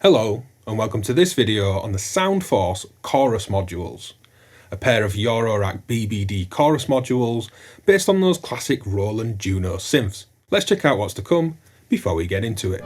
Hello, and welcome to this video on the SoundForce chorus modules, a pair of Eurorack BBD chorus modules based on those classic Roland Juno synths. Let's check out what's to come before we get into it.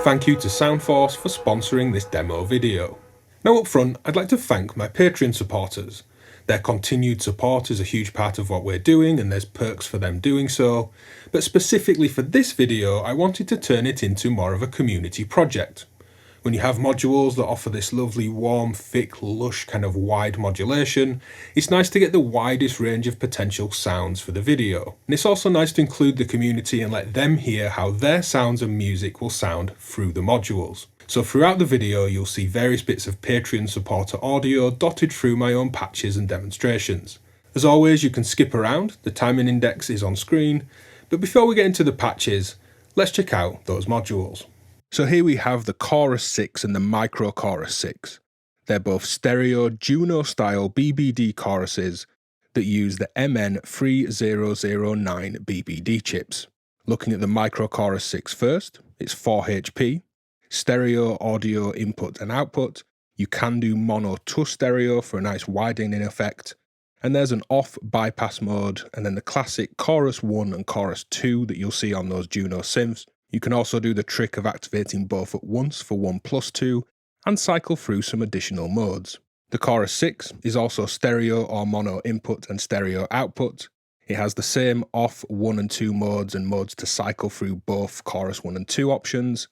Thank you to SoundForce for sponsoring this demo video. Now up front, I'd like to thank my Patreon supporters. Their continued support is a huge part of what we're doing and there's perks for them doing so, but specifically for this video I wanted to turn it into more of a community project. When you have modules that offer this lovely warm, thick, lush kind of wide modulation, it's nice to get the widest range of potential sounds for the video. And it's also nice to include the community and let them hear how their sounds and music will sound through the modules. So throughout the video you'll see various bits of Patreon supporter audio dotted through my own patches and demonstrations. As always, you can skip around, the timing index is on screen, but before we get into the patches, let's check out those modules. So here we have the Chorus 6 and the µChorus 6. They're both stereo Juno style BBD choruses that use the MN3009 BBD chips. Looking at the µChorus 6 first, it's 4 HP, stereo audio input and output. You can do mono to stereo for a nice widening effect. And there's an off bypass mode, and then the classic Chorus 1 and Chorus 2 that you'll see on those Juno synths. You can also do the trick of activating both at once for 1+2 and cycle through some additional modes. The Chorus 6 is also stereo or mono input and stereo output. It has the same off 1 and 2 modes and modes to cycle through both Chorus 1 and 2 options.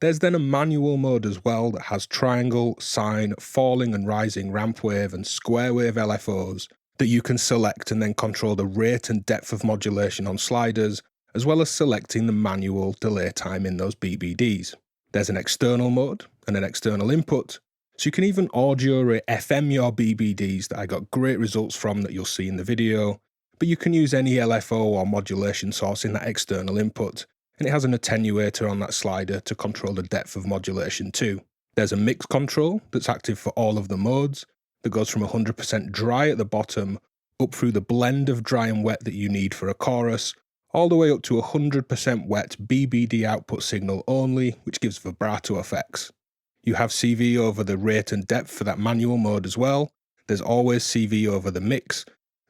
There's then a manual mode as well that has triangle, sine, falling and rising ramp wave and square wave LFOs that you can select and then control the rate and depth of modulation on sliders, as well as selecting the manual delay time in those BBDs. There's an external mode and an external input, so you can even audio or FM your BBDs that I got great results from that you'll see in the video, but you can use any LFO or modulation source in that external input, and it has an attenuator on that slider to control the depth of modulation too. There's a mix control that's active for all of the modes, that goes from 100% dry at the bottom up through the blend of dry and wet that you need for a chorus, all the way up to 100% wet BBD output signal only, which gives vibrato effects. You have CV over the rate and depth for that manual mode as well. There's always CV over the mix.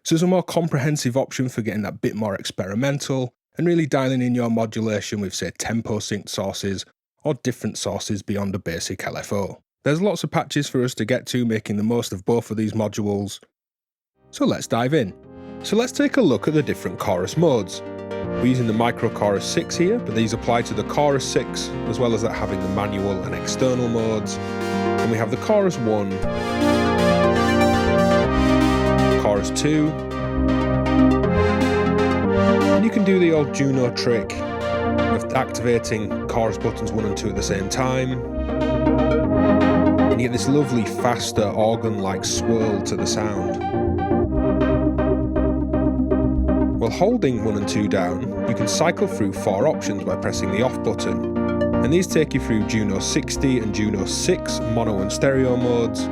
So there's a more comprehensive option for getting that bit more experimental and really dialing in your modulation with, say, tempo synced sources or different sources beyond a basic LFO. There's lots of patches for us to get to, making the most of both of these modules. So let's dive in. So let's take a look at the different chorus modes. We're using the µChorus 6 here, but these apply to the chorus 6, as well as that having the manual and external modes. And we have the chorus 1, chorus 2, and you can do the old Juno trick of activating chorus buttons 1 and 2 at the same time, and you get this lovely faster organ-like swirl to the sound. While holding 1 and 2 down, you can cycle through 4 options by pressing the off button, and these take you through Juno 60 and Juno 6 mono and stereo modes.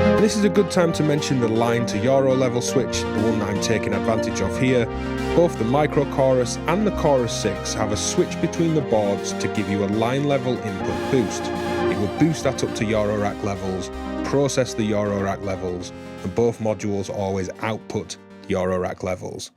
And this is a good time to mention the line to Euro level switch, the one that I'm taking advantage of here. Both the µChorus and the chorus 6 have a switch between the boards to give you a line level input boost. It will boost that up to Eurorack levels, process the Eurorack levels, and both modules always output Eurorack levels.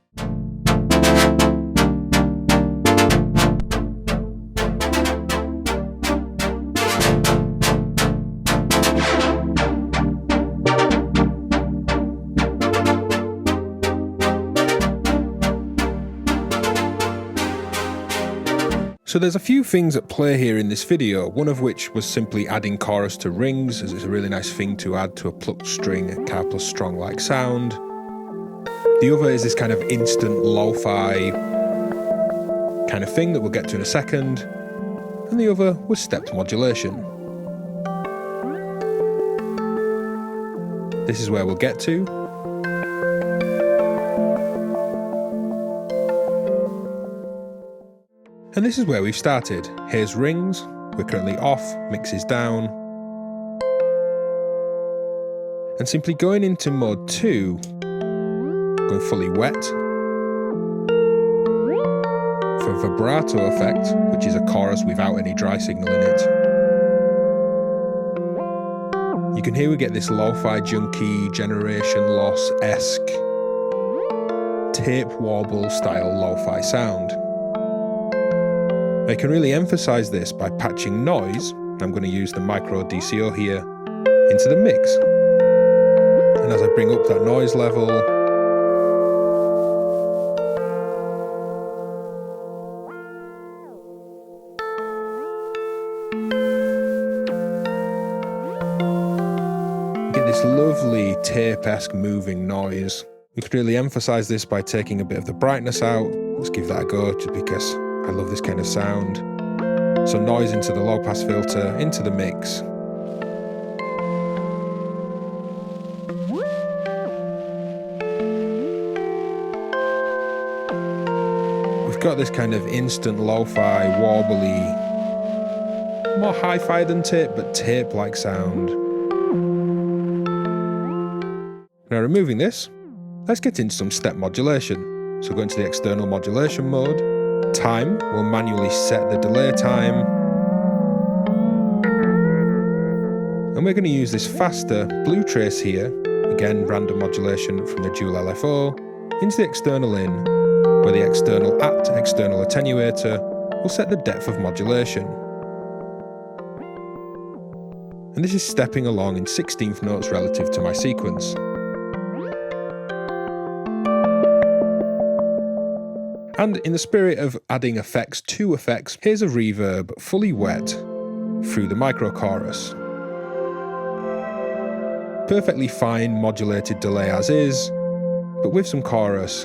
So there's a few things at play here in this video, one of which was simply adding chorus to rings, as it's a really nice thing to add to a plucked string, a car plus strong like sound. The other is this kind of instant lo-fi kind of thing that we'll get to in a second. And the other was stepped modulation. This is where we'll get to. And this is where we've started. Here's rings, we're currently off, mix is down. And simply going into mode 2, going fully wet. For vibrato effect, which is a chorus without any dry signal in it. You can hear we get this lo-fi junky, generation loss-esque tape warble style lo-fi sound. I can really emphasize this by patching noise. I'm going to use the micro DCO here into the mix. And as I bring up that noise level, you get this lovely tape-esque moving noise. We could really emphasize this by taking a bit of the brightness out. Let's give that a go, just because I love this kind of sound. So noise into the low pass filter, into the mix. We've got this kind of instant lo-fi, warbly, more hi-fi than tape, but tape-like sound. Now removing this, let's get into some step modulation. So go into the external modulation mode. Time, we'll manually set the delay time. And we're going to use this faster blue trace here, again random modulation from the dual LFO, into the external in, where the external attenuator will set the depth of modulation. And this is stepping along in 16th notes relative to my sequence. And in the spirit of adding effects to effects, here's a reverb fully wet through the µChorus. Perfectly fine modulated delay as is, but with some chorus.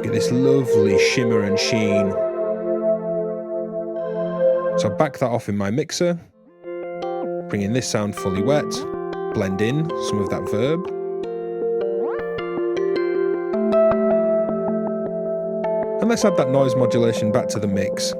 Get this lovely shimmer and sheen. So I back that off in my mixer, bring in this sound fully wet, blend in some of that verb. And let's add that noise modulation back to the mix.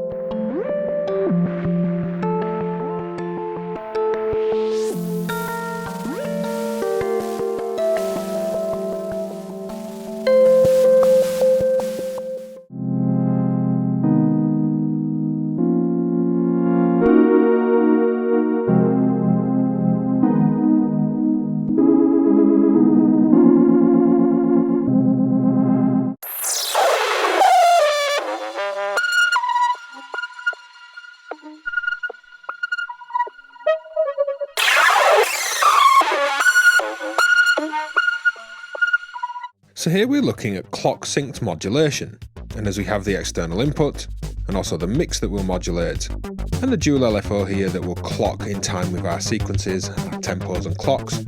So here we're looking at clock synced modulation, and as we have the external input, and also the mix that will modulate, and the dual LFO here that will clock in time with our sequences, our tempos and clocks,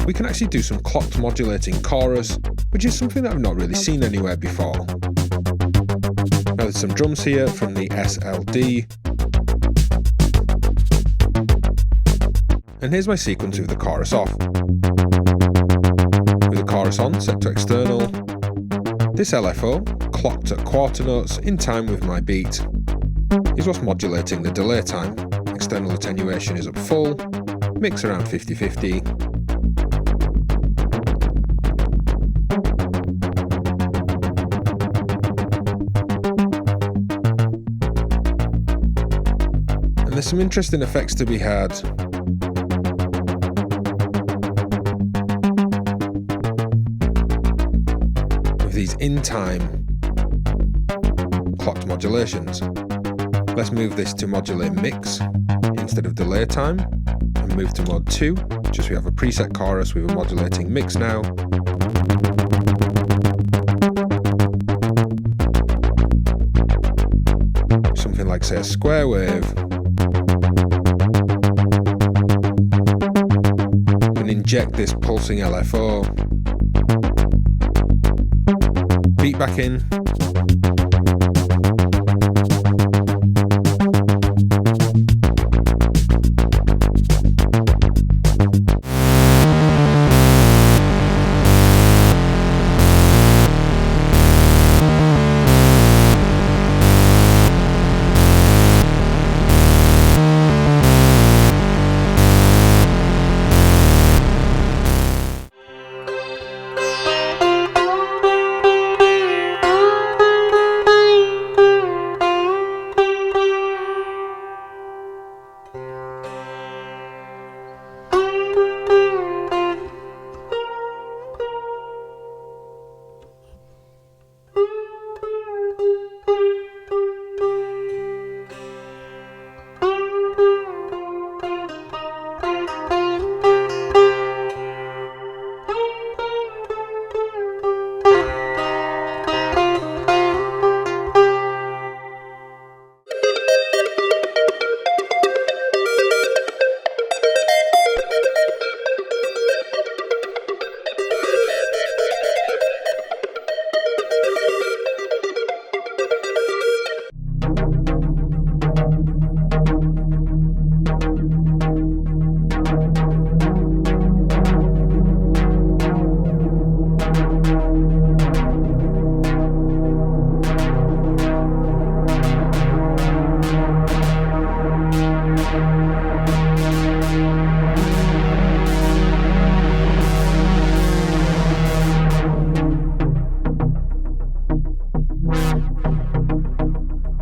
we can actually do some clocked modulating chorus, which is something that I've not really seen anywhere before. Now there's some drums here from the SLD, and here's my sequence with the chorus off. With the chorus on, set to external, this LFO, clocked at quarter notes in time with my beat, is what's modulating the delay time. External attenuation is at full, mix around 50-50. And there's some interesting effects to be had. These in-time clocked modulations. Let's move this to modulate mix instead of delay time and move to mode 2, just we have a preset chorus with a modulating mix now. Something like, say, a square wave. And inject this pulsing LFO. Beat back in.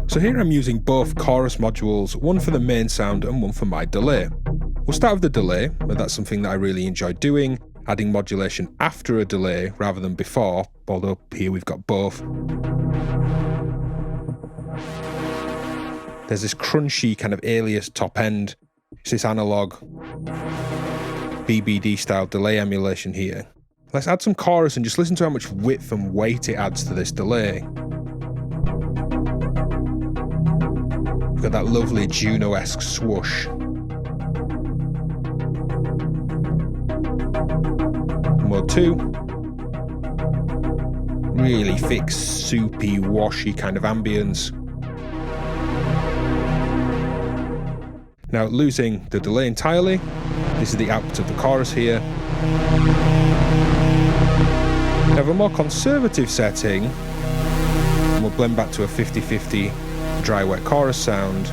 So here I'm using both chorus modules, one for the main sound and one for my delay. We'll start with the delay, but that's something that I really enjoy doing, adding modulation after a delay rather than before, although here we've got both. There's this crunchy kind of alias top end. It's this analog BBD style delay emulation here. Let's add some chorus and just listen to how much width and weight it adds to this delay. We've got that lovely Juno-esque swoosh. Mode 2. Really thick, soupy, washy kind of ambience. Now losing the delay entirely. This is the output of the chorus here. We have a more conservative setting, and we'll blend back to a 50-50 dry wet chorus sound.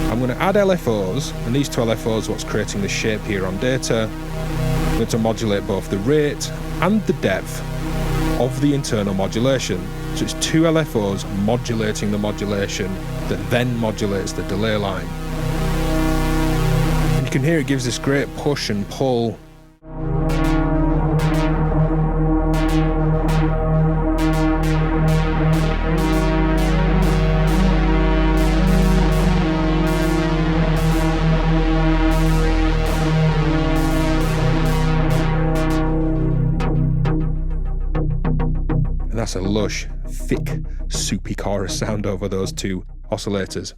I'm going to add LFOs, and these two LFOs are what's creating the shape here on data. I'm going to modulate both the rate and the depth of the internal modulation. So it's two LFOs modulating the modulation that then modulates the delay line. And you can hear it gives this great push and pull. That's a lush, thick, soupy chorus sound over those two oscillators.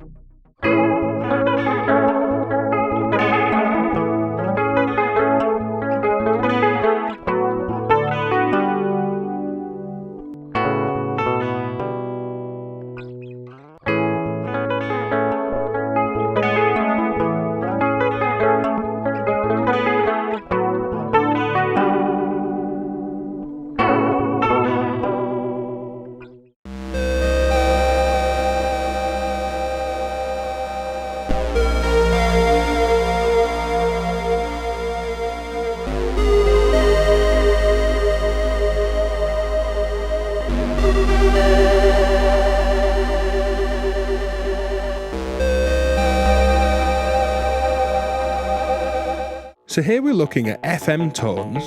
So here we're looking at FM tones,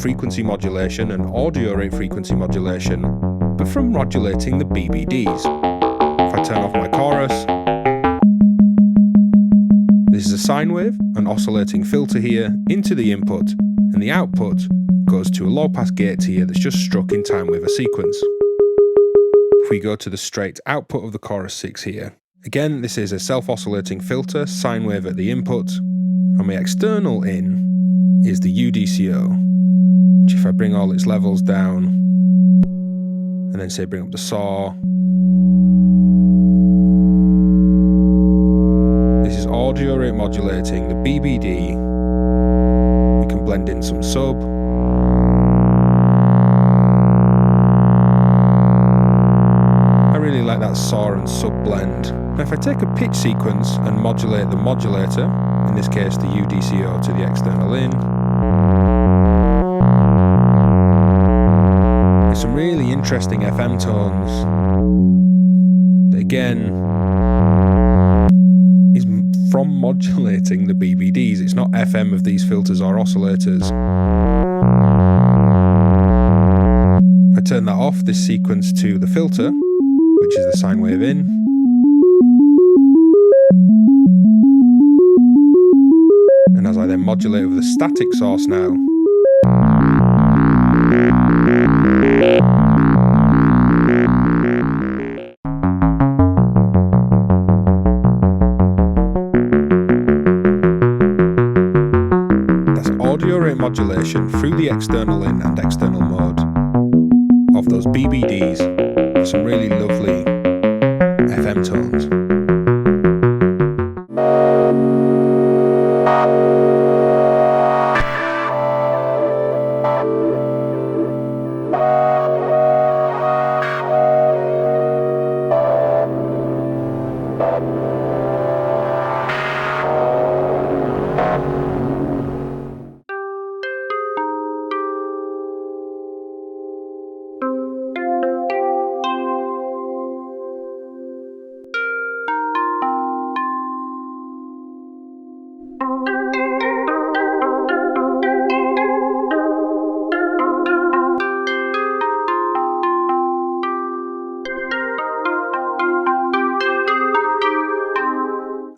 frequency modulation and audio rate frequency modulation, but from modulating the BBDs. If I turn off my chorus, this is a sine wave, an oscillating filter here into the input, and the output goes to a low pass gate here that's just struck in time with a sequence. If we go to the straight output of the chorus 6 here, again this is a self-oscillating filter, sine wave at the input, and my external in is the UDCO, which if I bring all its levels down, and then say bring up the saw, this is audio rate modulating the BBD. We can blend in some sub. I really like that saw and sub blend. Now if I take a pitch sequence and modulate the modulator, in this case the UDCO to the external in, there's some really interesting FM tones that again is from modulating the BBDs. It's not FM of these filters or oscillators. If I turn that off, this sequence to the filter, which is the sine wave in, and as I then modulate with the static source now, that's audio rate modulation through the external in and external mode of those BBDs, some really lovely FM tones.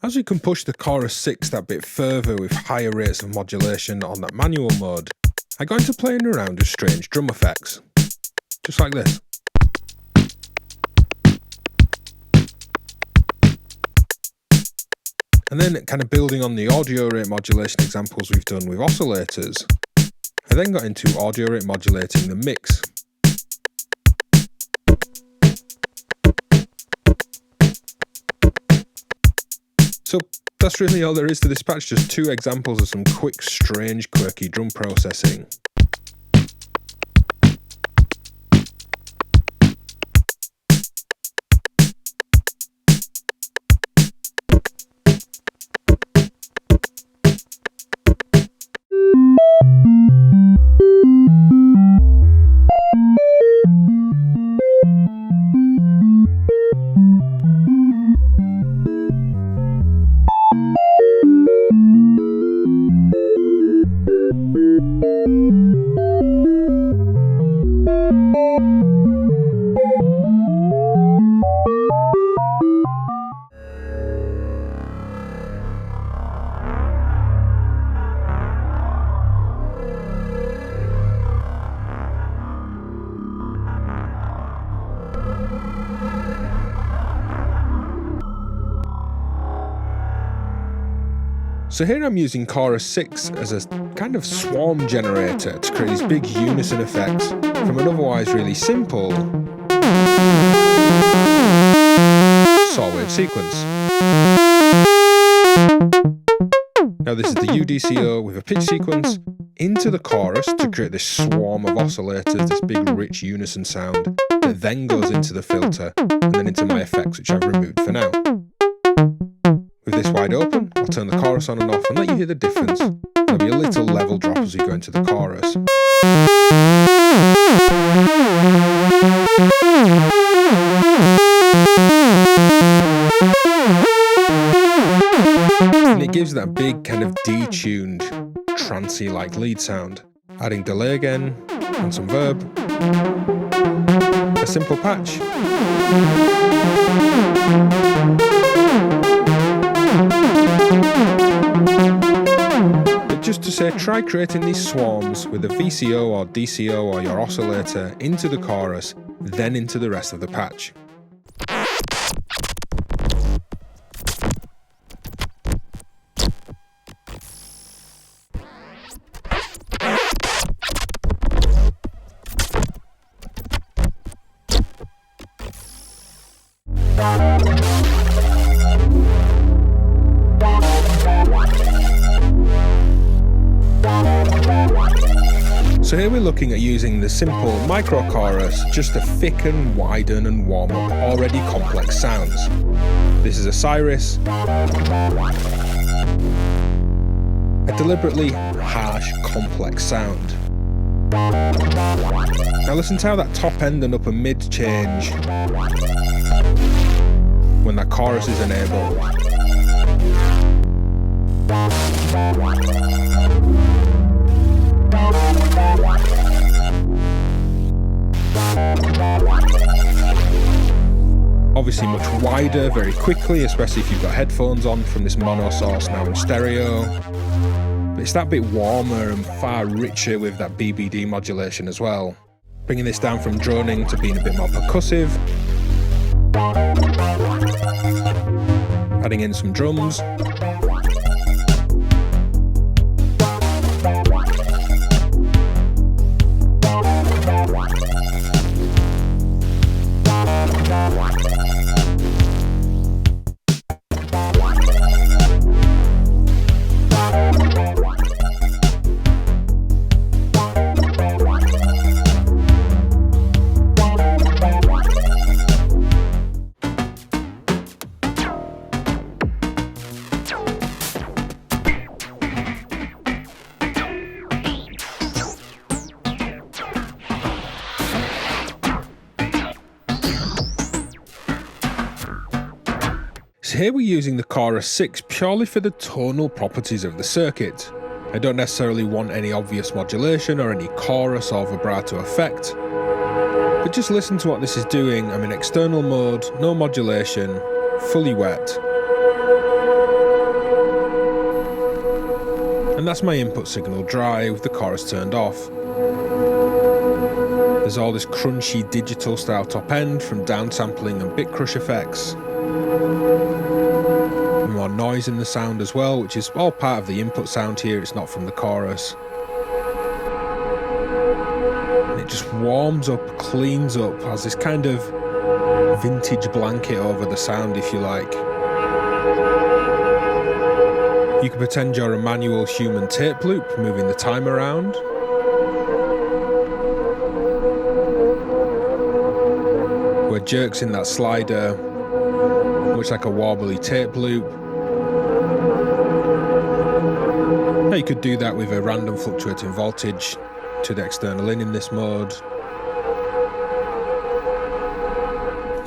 As you can push the chorus 6 that bit further with higher rates of modulation on that manual mode, I got into playing around with strange drum effects, just like this. And then kind of building on the audio rate modulation examples we've done with oscillators, I then got into audio rate modulating the mix. So that's really all there is to this patch, just 2 examples of some quick, strange, quirky drum processing. So here I'm using Chorus 6 as a kind of swarm generator to create these big unison effects from an otherwise really simple saw wave sequence. Now this is the UDCO with a pitch sequence into the chorus to create this swarm of oscillators, this big rich unison sound that then goes into the filter and then into my effects, which I've removed for now. With this wide open, I'll turn the chorus on and off and let you hear the difference. There'll be a little level drop as we go into the chorus. And it gives that big kind of detuned, trancey-like lead sound. Adding delay again, and some verb. A simple patch. But just to say, try creating these swarms with a VCO or DCO or your oscillator into the chorus, then into the rest of the patch. So here we're looking at using the simple µChorus just to thicken, widen and warm up already complex sounds. This is a Cyrus, a deliberately harsh, complex sound. Now listen to how that top end and upper mid change when that chorus is enabled. Obviously much wider very quickly, especially if you've got headphones on from this mono source now in stereo. But it's that bit warmer and far richer with that BBD modulation as well. Bringing this down from droning to being a bit more percussive. Adding in some drums. So here we're using the Chorus 6 purely for the tonal properties of the circuit. I don't necessarily want any obvious modulation or any chorus or vibrato effect. But just listen to what this is doing. I'm in external mode, no modulation, fully wet. And that's my input signal dry with the chorus turned off. There's all this crunchy digital style top end from downsampling and bit crush effects. More noise in the sound as well, which is all part of the input sound here, it's not from the chorus. And it just warms up, cleans up, has this kind of vintage blanket over the sound, if you like. You can pretend you're a manual human tape loop, moving the time around. Where jerks in that slider, much like a warbly tape loop. Now you could do that with a random fluctuating voltage to the external in this mode.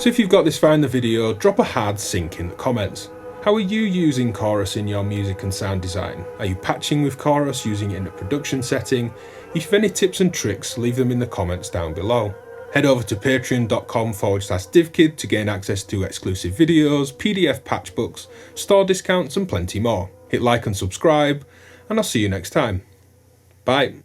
So if you've got this far in the video, drop a hard sync in the comments. How are you using Chorus in your music and sound design? Are you patching with Chorus, using it in a production setting? If you have any tips and tricks, leave them in the comments down below. Head over to patreon.com/divkid to gain access to exclusive videos, PDF patch books, store discounts and plenty more. Hit like and subscribe, and I'll see you next time. Bye.